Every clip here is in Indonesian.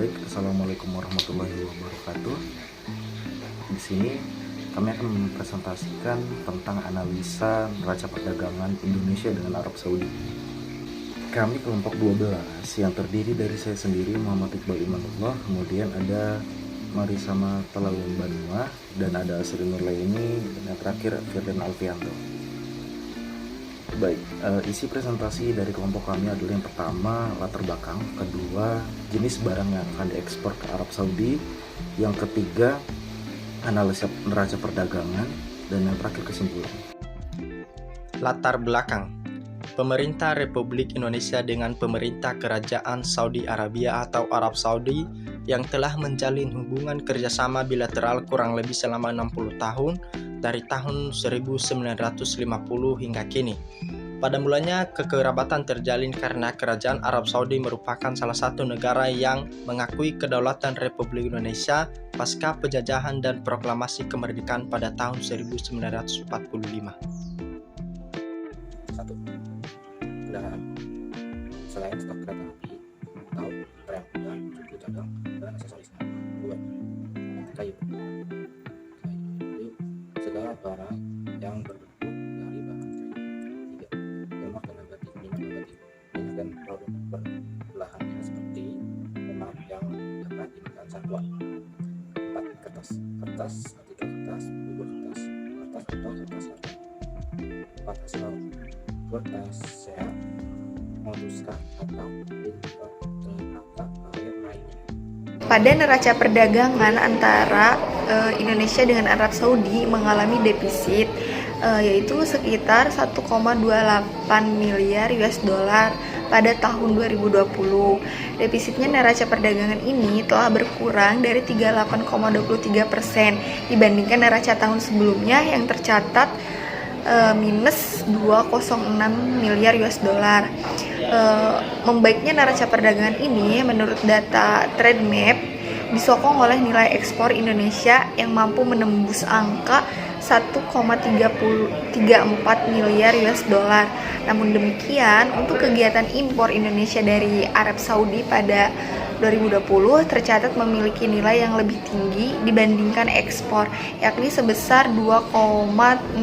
Baik, assalamualaikum warahmatullahi wabarakatuh. Di sini kami akan mempresentasikan tentang analisa neraca perdagangan Indonesia dengan Arab Saudi. Kami kelompok 12 yang terdiri dari saya sendiri, Muhammad Iqbal Imanullah, kemudian ada Marisa Matalawun Banua, dan ada Asri Nurlaini, dan yang terakhir Firdan Alfianto. Baik, isi presentasi dari kelompok kami adalah yang pertama latar belakang, kedua jenis barang yang akan diekspor ke Arab Saudi, yang ketiga analisa neraca perdagangan, dan yang terakhir kesimpulan. Latar belakang: Pemerintah Republik Indonesia dengan Pemerintah Kerajaan Saudi Arabia atau Arab Saudi yang telah menjalin hubungan kerjasama bilateral kurang lebih selama 60 tahun dari tahun 1950 hingga kini. Pada mulanya, kekerabatan terjalin karena Kerajaan Arab Saudi merupakan salah satu negara yang mengakui kedaulatan Republik Indonesia pasca penjajahan dan proklamasi kemerdekaan pada tahun 1945. 1. Kendaraan selain stok kereta api atau rel dan suku cadang dan aksesorisnya. 2. Kayu segala barang yang berbentuk dari bahan kayu. 3. Lemak dan negatif, minyak dan produk berbelahannya seperti lemak yang dapat dimakan satwa. 4. Kertas, artikel kertas, bubur kertas atau kertas karton. 4. Hasil kertas sehat, memutuskan atau invertebrata air lainnya. Pada neraca perdagangan antara Indonesia dengan Arab Saudi mengalami defisit, yaitu sekitar 1,28 miliar US dollar pada tahun 2020. Defisitnya neraca perdagangan ini telah berkurang dari 38,23% dibandingkan neraca tahun sebelumnya yang tercatat minus 206 miliar US dollar. Membaiknya neraca perdagangan ini menurut data Trademap disokong oleh nilai ekspor Indonesia yang mampu menembus angka 1,34 miliar US dollar. Namun demikian, untuk kegiatan impor Indonesia dari Arab Saudi pada 2020 tercatat memiliki nilai yang lebih tinggi dibandingkan ekspor, yakni sebesar 2,61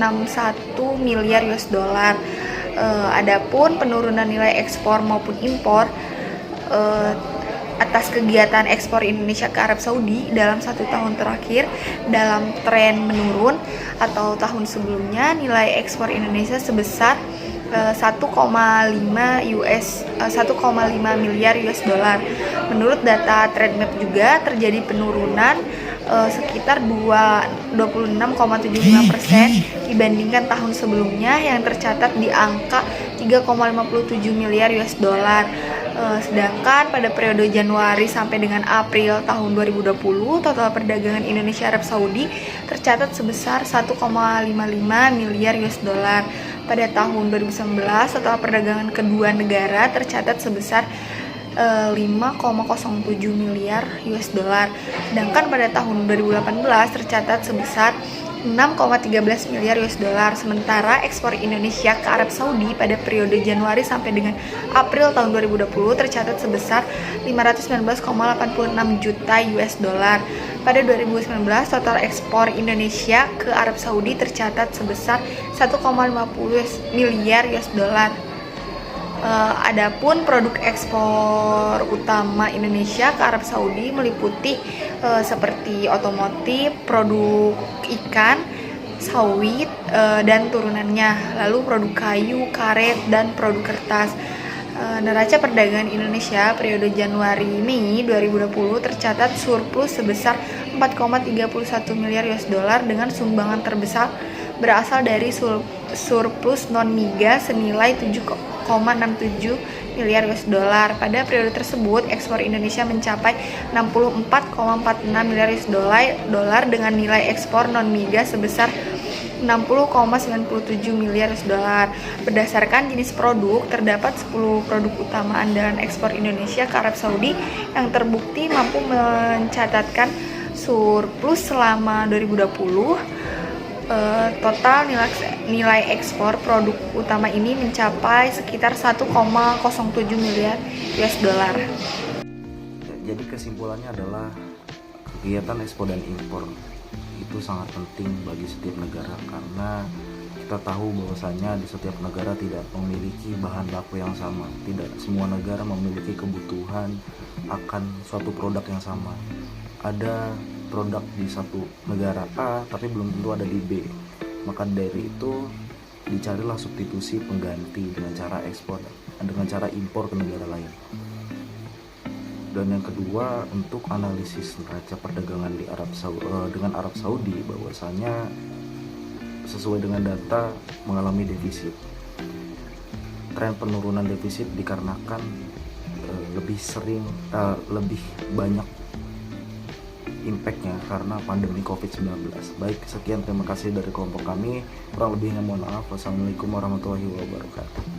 miliar US dollar. Adapun penurunan nilai ekspor maupun impor atas kegiatan ekspor Indonesia ke Arab Saudi dalam 1 tahun terakhir dalam tren menurun, atau tahun sebelumnya nilai ekspor Indonesia sebesar 1,5 miliar US dollar. Menurut data Trademap juga terjadi penurunan sekitar 26,75% dibandingkan tahun sebelumnya yang tercatat di angka 3,57 miliar US dollar. Sedangkan pada periode Januari sampai dengan April tahun 2020, total perdagangan Indonesia Arab Saudi tercatat sebesar 1,55 miliar US dollar. Pada tahun 2019, total perdagangan kedua negara tercatat sebesar 5,07 miliar US dollar. Sedangkan pada tahun 2018 tercatat sebesar 6,13 miliar US dollar. Sementara ekspor Indonesia ke Arab Saudi pada periode Januari sampai dengan April tahun 2020 tercatat sebesar 519,86 juta US dollar. Pada 2019, total ekspor Indonesia ke Arab Saudi tercatat sebesar 1,50 miliar US dollar. Adapun produk ekspor utama Indonesia ke Arab Saudi meliputi seperti otomotif, produk ikan, sawit dan turunannya, lalu produk kayu, karet, dan produk kertas. Neraca perdagangan Indonesia periode Januari-Mei 2020 tercatat surplus sebesar 4,31 miliar US dollar dengan sumbangan terbesar berasal dari surplus non-migas senilai 7,67 miliar US dollar. Pada periode tersebut, ekspor Indonesia mencapai 64,46 miliar US dollar dengan nilai ekspor non-migas sebesar 60,97 miliar US dollar. Berdasarkan jenis produk, terdapat 10 produk utama andalan ekspor Indonesia ke Arab Saudi yang terbukti mampu mencatatkan surplus selama 2020. Total nilai ekspor produk utama ini mencapai sekitar 1,07 miliar US dollar. Jadi kesimpulannya adalah kegiatan ekspor dan impor itu sangat penting bagi setiap negara, karena kita tahu bahwasanya di setiap negara tidak memiliki bahan baku yang sama. Tidak semua negara memiliki kebutuhan akan suatu produk yang sama. Ada produk di satu negara A tapi belum tentu ada di B. Maka dari itu dicarilah substitusi pengganti dengan cara ekspor, dengan cara impor ke negara lain. Dan yang kedua, untuk analisis neraca perdagangan di dengan Arab Saudi, bahwasanya sesuai dengan data mengalami defisit. Tren penurunan defisit dikarenakan lebih banyak impactnya karena pandemi COVID-19. Baik, sekian, terima kasih dari kelompok kami. Kurang lebihnya mohon maaf. Wassalamualaikum warahmatullahi wabarakatuh.